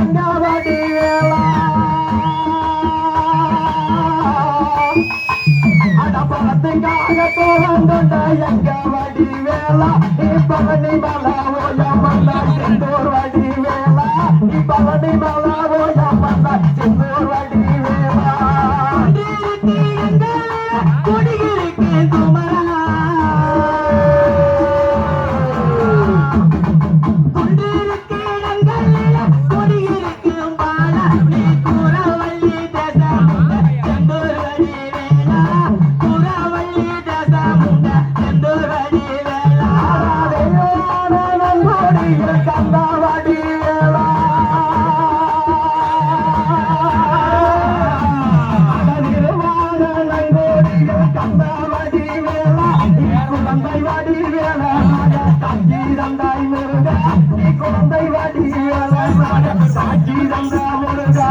அங்கவடி வேளா அடப்பத்துக்காக தோழந்தொண்ட எங்கவடி வேளா பழனி மலா ஓயமல்ல செந்தூர் வடி வேளா பழனி மலா ஓயமல்ல செந்தூர் வடி வேளா கொடிகளுக்கு குமரா கொண்டிருக்கு இடங்களில் கொடிகளுக்கு பாலா நீ கூறவள்ளி தேசமுண்ட செந்தூர் வடி வேளா கூறவள்ளி தேசமுண்ட செந்தூர் வடி வேளா கந்தவடி வேளா கந்தவடி வேளா குழந்தை வடி வேளா சாட்சி தந்தாய் முருகா நீ குழந்தை வடி வேளா சாட்சி தந்தா முருகா